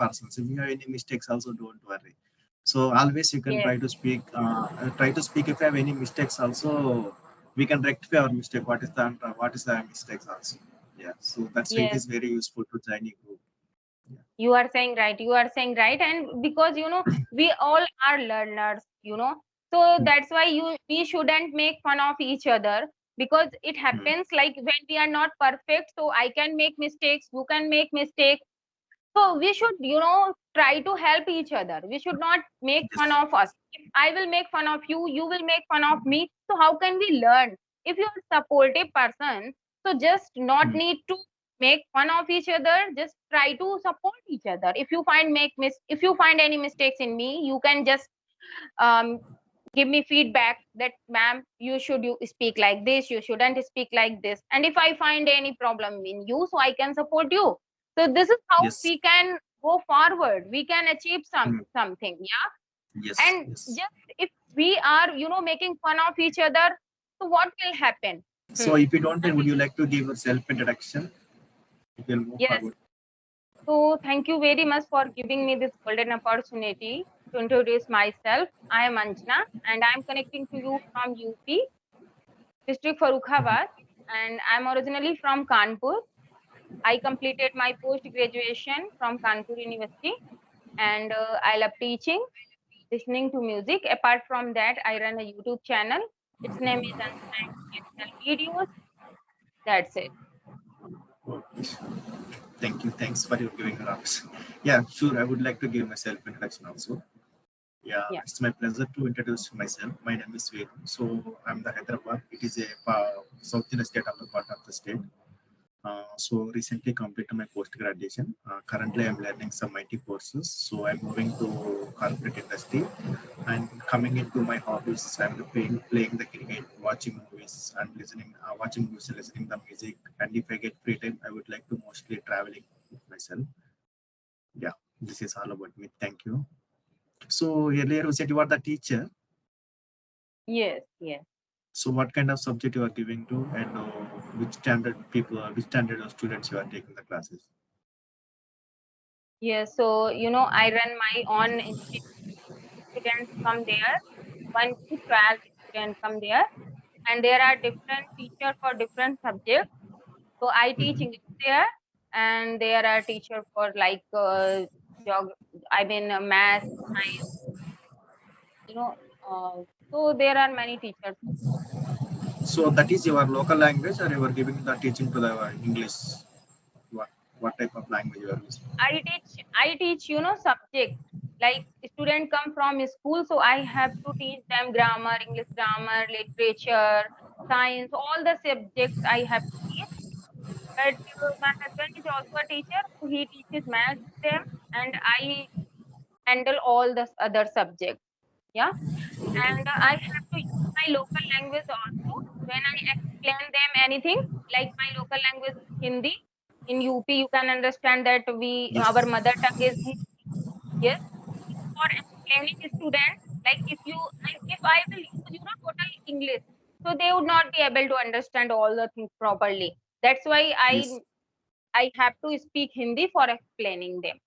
persons. If you have any mistakes, also don't worry. So always you can Yes, try to speak. If you have any mistakes, also we can rectify our mistake. What is the mistakes also? Yeah. So that's why it yes. is very useful to join a group. Yeah. You are saying right. You are saying right. And because, we all are learners, so Mm, that's why we shouldn't make fun of each other, because it mm. happens like when we are not perfect. So I can make mistakes, you can make mistakes. So we should, try to help each other. We should not make fun Yes. of us. If I will make fun of you, you will make fun of me. So how can we learn? If you are a supportive person, so just not Mm. need to make fun of each other. Just try to support each other. If you find any mistakes in me, you can just um give me feedback that, ma'am, you speak like this, you shouldn't speak like this. And if I find any problem in you, so I can support you. So this is how Yes. we can go forward, we can achieve Mm. something. Yeah. Yes. And Yes. just if we are, making fun of each other, so what will happen? So if you don't mind, would Nothing. you like to give a self introduction? We will move Yes. forward. So thank you very much for giving me this golden opportunity to introduce myself. I am Anjana and I am connecting to you from UP, district Farrukhabad, and I'm originally from Kanpur. I completed my post graduation from Kanpur University, and I love teaching, listening to music. Apart from that, I run a YouTube channel. Its name is Educational Videos. That's it. Okay. Thank you. Thanks for your giving us. Yeah, sure. I would like to give myself introduction also. Yeah, Yeah. it's my pleasure to introduce myself. My name is Venu. So I'm the Hyderabad. It is a south Indian state of the part of the state. So recently completed my post graduation. Currently, I'm learning some IT courses. So I'm moving to corporate industry and coming into my hobbies. I'm playing the cricket, watching movies, and watching movies and listening the music. And if I get free time, I would like to mostly traveling with myself. Yeah, this is all about me. Thank you. So earlier you said you are the teacher. Yes. Yes. So what kind of subject you are giving to, and which standard of students you are taking the classes? Yes. So I run my own institute. Students come there. 1 to 12 students come there, and there are different teachers for different subjects. So I teach Mhm. English there, and there are teacher for like math, science. You know, so there are many teachers. So that is your local language, or you are giving the teaching to the English? What what type of language you are using? I teach subject, like student come from school, so I have to teach them grammar, English grammar, literature, science, all the subjects I have to teach. But my husband is also a teacher, so he teaches math to them, and I handle all the other subjects. Yeah. And I have to use my local language also when I explain them anything. Like my local language is Hindi. In UP, you can understand that Yes. our mother tongue is Hindi. Yes. For explaining to students, like if I will use total English, so they would not be able to understand all the things properly. That's why Yes. I have to speak Hindi for explaining them.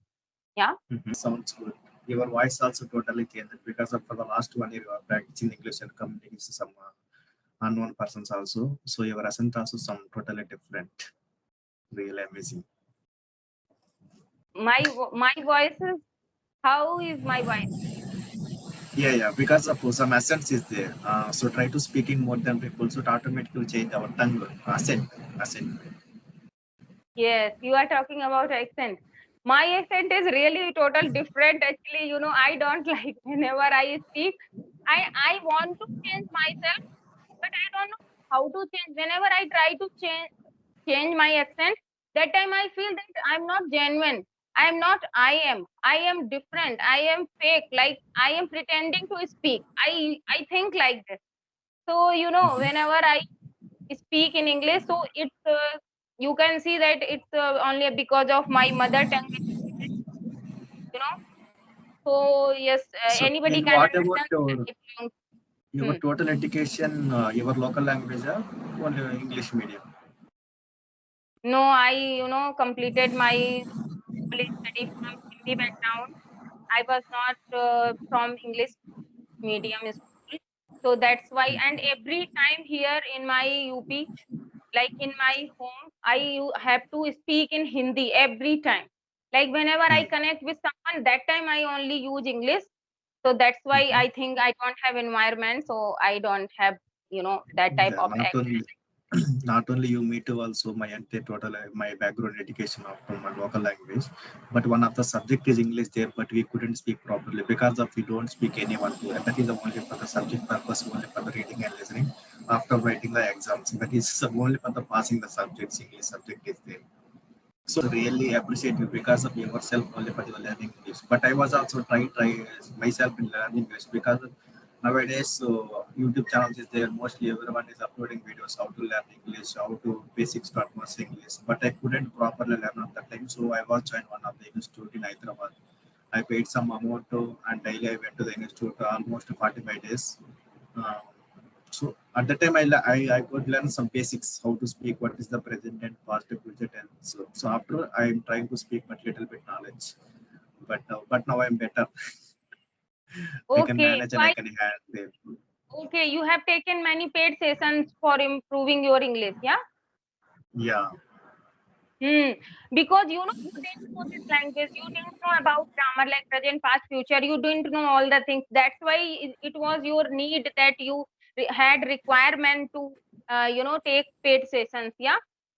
Yeah. Mhm. Sounds good. Your voice also totally changed because of for the last 1 year you are practicing English and communicating with some unknown persons also. So your accent also sound totally different. Really amazing. My voice is, how is my voice? Yeah, yeah. Because of some accents is there. So try to speaking more than people. So it automatically change our tongue accent. Yes, you are talking about accent. My accent is really total different. Actually, I don't like whenever I speak. I want to change myself, but I don't know how to change. Whenever I try to change my accent, that time I feel that I'm not genuine. I am not. I am different. I am fake. Like I am pretending to speak. I think like this. So Mhm. whenever I speak in English, so it's you can see that it's only because of my mother tongue, you know. So yes, So anybody and can what about understand that if you. your Hmm. total education, your local language or only English medium? No, I completed my college study from IIT background. I was not from English medium school. So that's why, and every time here in my UP, like in my home, have to speak in Hindi every time. Like whenever I connect with someone, that time I only use English. So that's why I think I don't have environment, so I don't have, that type Yeah, of not accent. only not only you, me too. Also, my entire total my background education of from my local language, but one of the subject is English there, but we couldn't speak properly because of we don't speak anyone to. And that is the only for the subject purpose, only for the reading and listening. After writing the exams, that is only for the passing the subjects. English subject is there. So really appreciate you because of yourself only for your learning English. But I was also try myself in learning English because nowadays YouTube channels is there. Mostly everyone is uploading videos how to learn English, how to basic start was English. But I couldn't properly learn at that time, so I was joined one of the institute in Hyderabad. I paid some amount and daily I went to the institute almost 45 days. Uh, so at the time, I could learn some basics, how to speak, what is the present and past, future tense. So after I am trying to speak but little bit knowledge, but now I'm better. I can Okay, manage so and I can handle. okay, you have taken many paid sessions for improving your English, yeah? Yeah. Hmm. Because you didn't know this language, you didn't know about grammar like present, past, future. You didn't know all the things. That's why it was your need that you had requirement to, take paid sessions. Yeah.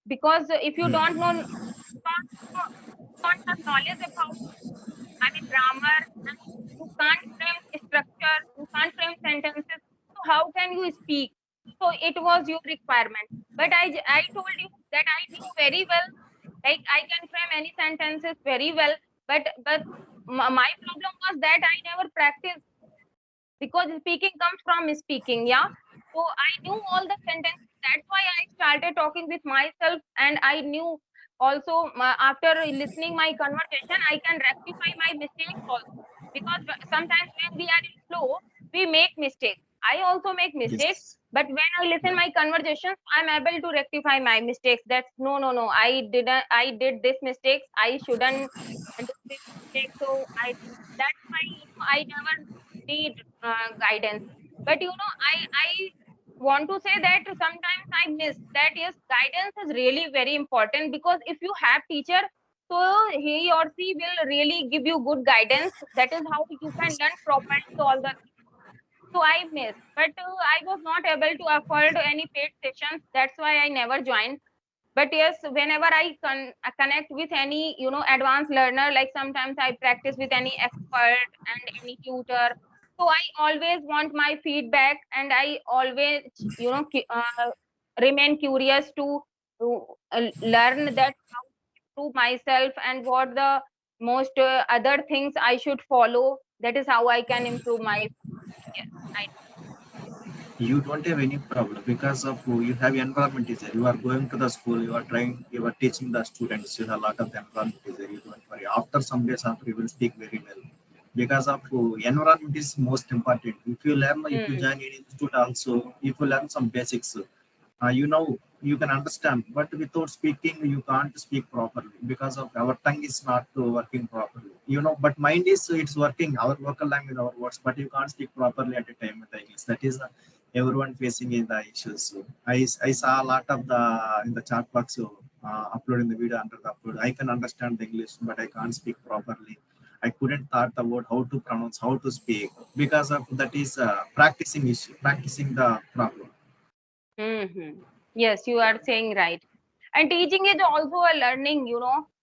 Because if you don't know, don't have knowledge about, I mean, grammar, and you can't frame structure, you can't frame sentences. So how can you speak? So it was your requirement. But I told you that I knew very well, like I can frame any sentences very well, but my problem was that I never practiced, because speaking comes from speaking, yeah. So I knew all the sentences. That's why I started talking with myself, and I knew also, after listening my conversation, I can rectify my mistakes also, because sometimes when we are in flow, we make mistakes. I also make mistakes, Yes. but when I listen Yeah. my conversations, I'm able to rectify my mistakes. That's no, I did this mistakes, I shouldn't do this mistake. So that's why I never need guidance. But I want to say that sometimes I miss that. Yes, guidance is really very important, because if you have teacher, so he or she will really give you good guidance. That is how you can learn properly all the. So I missed, but I was not able to afford any paid sessions. That's why I never joined. But yes, whenever I connect with any advanced learner, like sometimes I practice with any expert and any tutor. So I always want my feedback, and I always remain curious to learn that how to improve myself, and what the most other things I should follow. That is how I can improve my. Yes, I. You don't have any problem because of you have environment is there. You are going to the school, you are trying, you are teaching the students. You have a lot of environment is there. You don't worry. After some days after, you will speak very well because of environment is most important. If you learn, if you Hmm. join any institute also, if you learn some basics, you know, you can understand, but without speaking you can't speak properly because of our tongue is not working properly, you know, but mind is it's working our local language, our words, but you can't speak properly at a time with the English. That is everyone facing in the issues. So I saw a lot of the in the chat box, so uploading the video under the upload, I can understand the English but I can't speak properly. I couldn't thought about how to pronounce, how to speak, because of that is practicing issue, practicing the problem. Mm-hmm. Yes, you are saying right. And teaching is also a learning.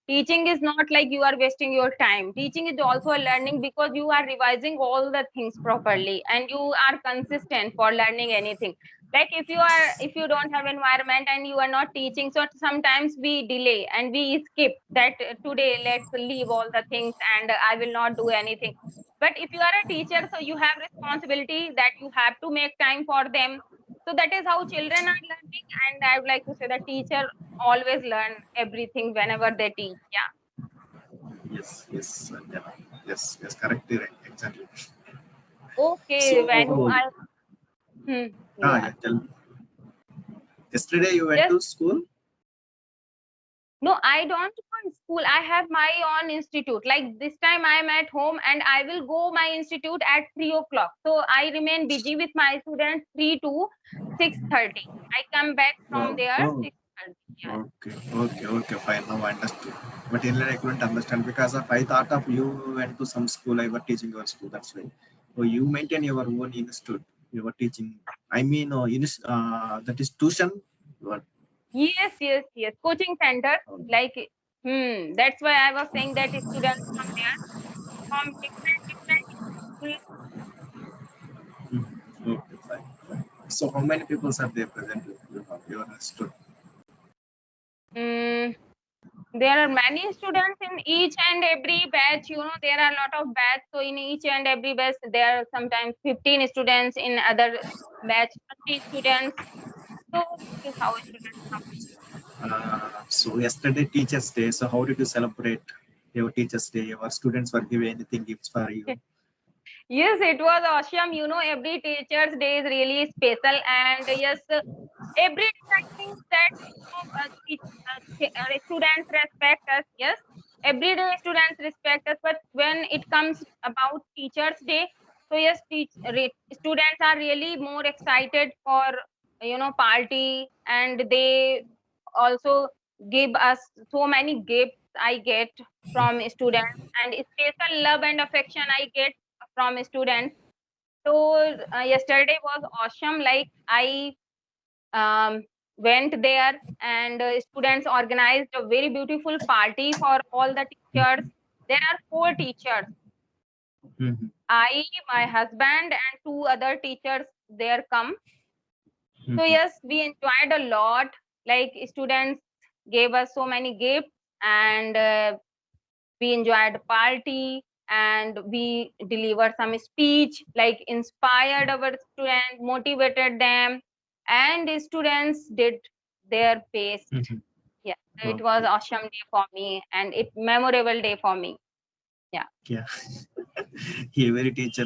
Teaching is not like you are wasting your time. Teaching is also a learning, because you are revising all the things properly, and you are consistent for learning anything. Like if you don't have environment and you are not teaching, so sometimes we delay and we skip that. Today let's leave all the things, and I will not do anything. But if you are a teacher, so you have responsibility that you have to make time for them. So that is how children are learning, and I would like to say that teacher always learn everything whenever they teach. Yeah. Yes, yes, yeah, yes, correct, right, exactly. Okay, Venu, So, go yeah, on. tell me. Yesterday you went Yes, to school? No, I don't go in school. I have my own institute. Like this time I am at home and I will go my institute at 3 o'clock. So I remain busy with my students 3 to 6:30. I come back from Oh, there oh, 6:30. okay, fine. Now I understood. But earlier I couldn't understand because of I thought of you went to some school, I was teaching your school. That's why. So you maintain your own institute. You were teaching. I mean, that is tuition. What? Yes, yes, yes. Coaching center. Oh, Like, that's why I was saying that students come there from different schools. okay, fine. So how many people are there presently? You have your institute. Mm, there are many students in each and every batch. There are a lot of batch. So in each and every batch, there are sometimes 15 students. In other batch, 30 students. So this is how students come. So yesterday Teachers Day. So how did you celebrate your Teachers Day? Your students were giving anything gifts for you? Yes, it was awesome. Every Teachers' Day is really special, and yes, every day I think that students respect us. Yes, every day students respect us, but when it comes about Teachers' Day, so yes, students are really more excited for party, and they also give us so many gifts. I get from students, and special love and affection I get from students. So yesterday was awesome. Like I um, went there, and students organized a very beautiful party for all the teachers. There are four teachers. Mhm, I, my husband, and two other teachers there come. So mhm, yes, we enjoyed a lot. Like students gave us so many gifts, and we enjoyed party, and we delivered some speech, like inspired our students, motivated them, and the students did their best. mhm. Yeah, it was Okay. awesome day for me, and it memorable day for me. Yeah. Yeah. Every teacher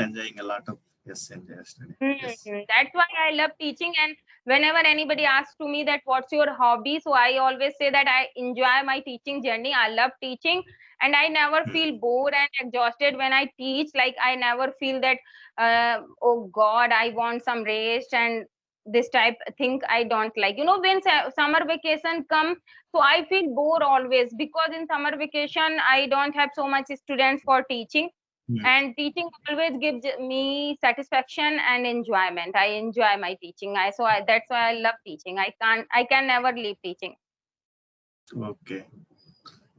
enjoying a lot of yes, enjoy yesterday. Yes. That's why I love teaching. And whenever anybody asks to me that what's your hobby, so I always say that I enjoy my teaching journey. I love teaching, and I never Mm, feel bored and exhausted when I teach. Like I never feel that, oh God, I want some rest and this type thing. I don't like. When summer vacation come, so I feel bored always, because in summer vacation I don't have so much students for teaching, mm. and teaching always gives me satisfaction and enjoyment. I enjoy my teaching. That's why I love teaching. I can never leave teaching. Okay.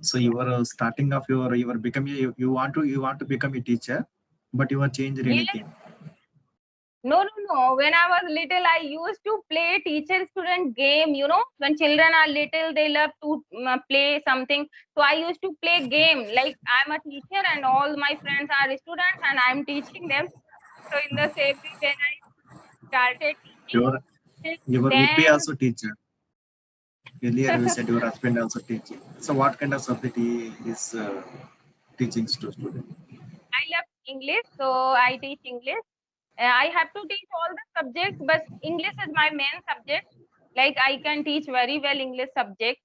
So you were starting off you were becoming you want to become a teacher, but you were changed Yes. anything. No, no, no. When I was little, I used to play teacher student game. When children are little, they love to play something. So I used to play game. Like I'm a teacher and all my friends are students and I'm teaching them. So in the same way, when I started Your teaching, your would be then also teacher. Earlier you said your husband also teaching. So what kind of subject he is teaching to student? I love English, so I teach English. I have to teach all the subjects, but English is my main subject. Like I can teach very well English subject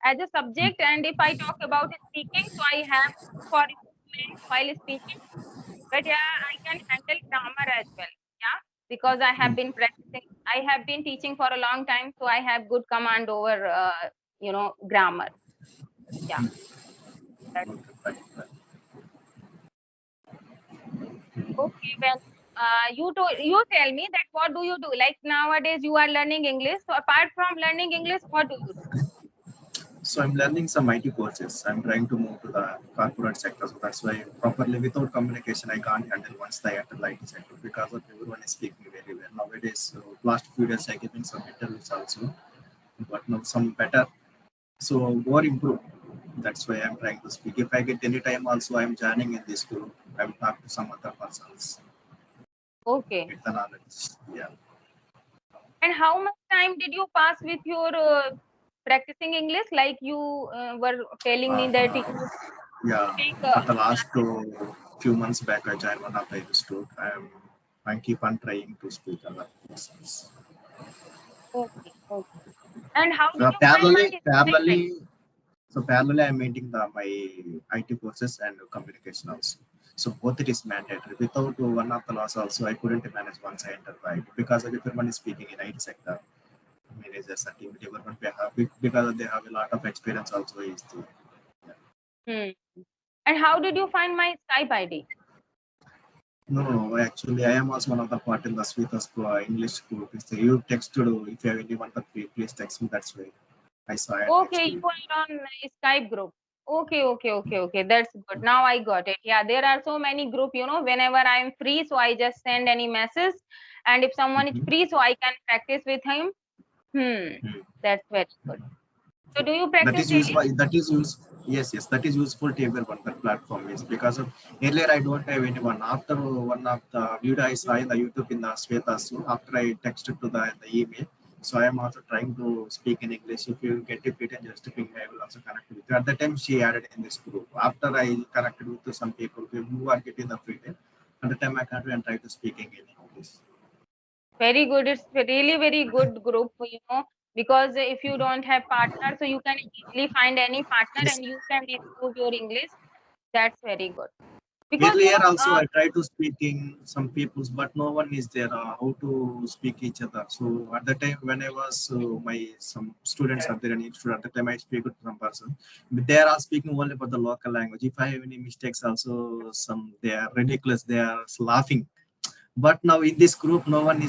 as a subject. And if I talk about speaking, so I have for improvement while speaking. But yeah, I can handle grammar as well. Yeah, because I have been practicing. I have been teaching for a long time, so I have good command over grammar. Yeah. That's Okay, fine. okay. Well, you tell me that what do you do? Like nowadays you are learning English. So apart from learning English, what do you do? So I'm learning some IT courses. I'm trying to move to the corporate sector. So that's why properly without communication, I can't handle once the enter IT sector because of everyone is speaking very well. Nowadays, so last few days I given some interviews also, but now some better. So more improve. That's why I'm trying to speak. If I get any time also, I'm joining in this group. I will talk to some other persons. Okay. Get the knowledge. Yeah. And how much time did you pass with your practicing English? Like you were telling me that Uh, you yeah. take For the last classes. few months back, I joined one of the institute. I keep on trying to speak other persons. Okay. Okay. And how did you find my Parallelly, Skype ID? parallelly, I'm maintaining my IT courses and communication also. So both it is mandatory. Without one of the laws also, I couldn't manage once I entered the IT because everyone is speaking in IT sector. Managers and team development they have because they have a lot of experience also is the Hmm. And how did you find my Skype ID? no, actually I am also one of the part in the Sweetest English group. It's the you text to do if you have anyone to please text me. That's why I saw and text Okay, to you you. are on Skype group. Okay. That's good. Now I got it. Yeah, there are so many group, whenever I am free, so I just send any message. And if someone is Mhm. free, so I can practice with him. Mm. That's very good. So do you That practice is daily? useful. That is use. Yes, that is useful to everyone. That platform is because of earlier I don't have anyone. After one of the video I saw in the YouTube in the Sweta, so after I texted to the email, so I am also trying to speak in English. If you get it written, just ping me. I will also connect with you. At the time, she added in this group. After I connected with some people who are getting the free time, at the time I can't and try to speak in English. Very good. It's really very good group, because if you don't have partner, so you can easily find any partner Yes. and you can improve your English. That's very good. Because, Earlier also I tried to speaking some people's, but no one is there how to speak each other. So at the time when I was my some students are there and at the time I speak with some person, but they are all speaking only about the local language. If I have any mistakes, also some they are ridiculous. They are laughing. But now in this group, no one.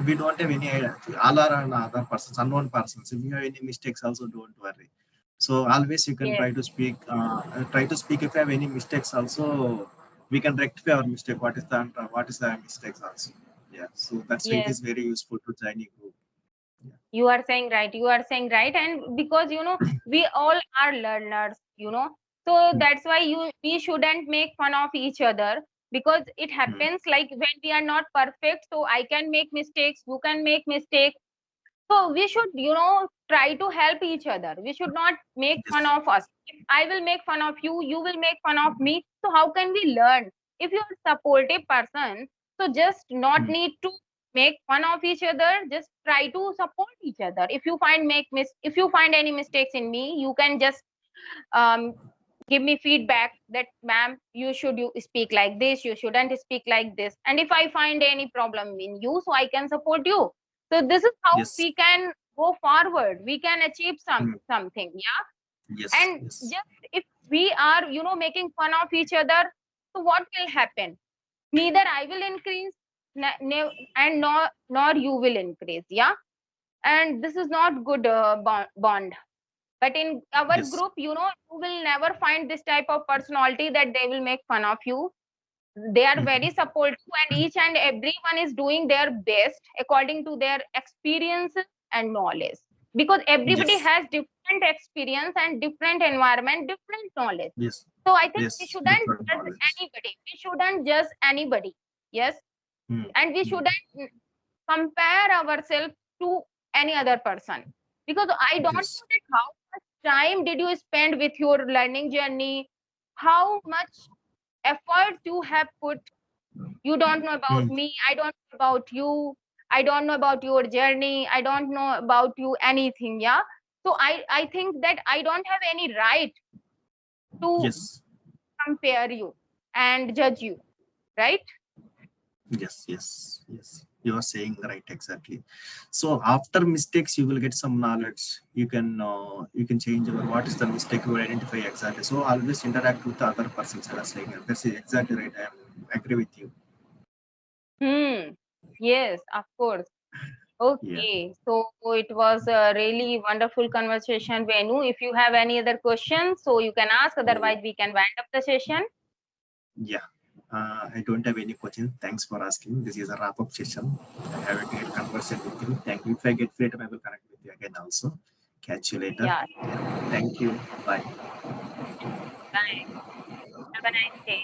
We don't have any idea. All are other persons, unknown persons. If you have any mistakes, also don't worry. So always you can yes, try to speak. Try to speak if you have any mistakes. Also, we can rectify our mistake. What is the mistakes also? Yeah. So that's why it yes. is very useful to join a group. Yeah. You are saying right. You are saying right. And because, we all are learners. So Hmm. that's why we shouldn't make fun of each other, because it Hmm. happens like when we are not perfect. So I can make mistakes. You can make mistakes. So we should, try to help each other. We should not make fun Yes. of us. If I will make fun of you, you will make fun of me. So how can we learn? If you're a supportive person, so just not Hmm. need to make fun of each other. Just try to support each other. If you find any mistakes in me, you can just um give me feedback that, ma'am, you speak like this, you shouldn't speak like this. And if I find any problem in you, so I can support you. So this is how Yes. we can go forward, we can achieve Hmm. something. Yeah. Yes. And Yes. just if we are making fun of each other, so what will happen? Neither I will increase, and nor you will increase. Yeah. And this is not good bond. But in our Yes. group, you will never find this type of personality that they will make fun of you. They are Hmm. very supportive, and each and everyone is doing their best according to their experiences and knowledge. Because everybody Yes. has different experience and different environment, different knowledge. Yes. So I think we Yes. shouldn't Different judge knowledge. anybody. We shouldn't judge anybody. Yes. Hmm. And we Hmm. shouldn't compare ourselves to any other person, because I don't Yes. know that how much time did you spend with your learning journey, how much effort you have put. You don't know about Hmm. me, I don't know about you, I don't know about your journey, I don't know about you anything. Yeah. So I think that I don't have any right to Yes. compare you and judge you, right? Yes, yes, yes. You are saying right exactly. So after mistakes, you will get some knowledge. You can change your what is the mistake you will identify exactly. So always interact with the other persons. I was saying that's exactly right. I am agree with you. Hmm. Yes, of course. Yeah, Okay, so it was a really wonderful conversation, Venu. If you have any other questions, so you can ask. Otherwise, we can wind up the session. yeah. I don't have any questions. Thanks for asking. This is a wrap up session. I have a great conversation with you. Thank you. If I get free time, I will connect with you again also. Catch you later. Yeah. Yeah. Thank you. Bye. Bye. Have a nice day.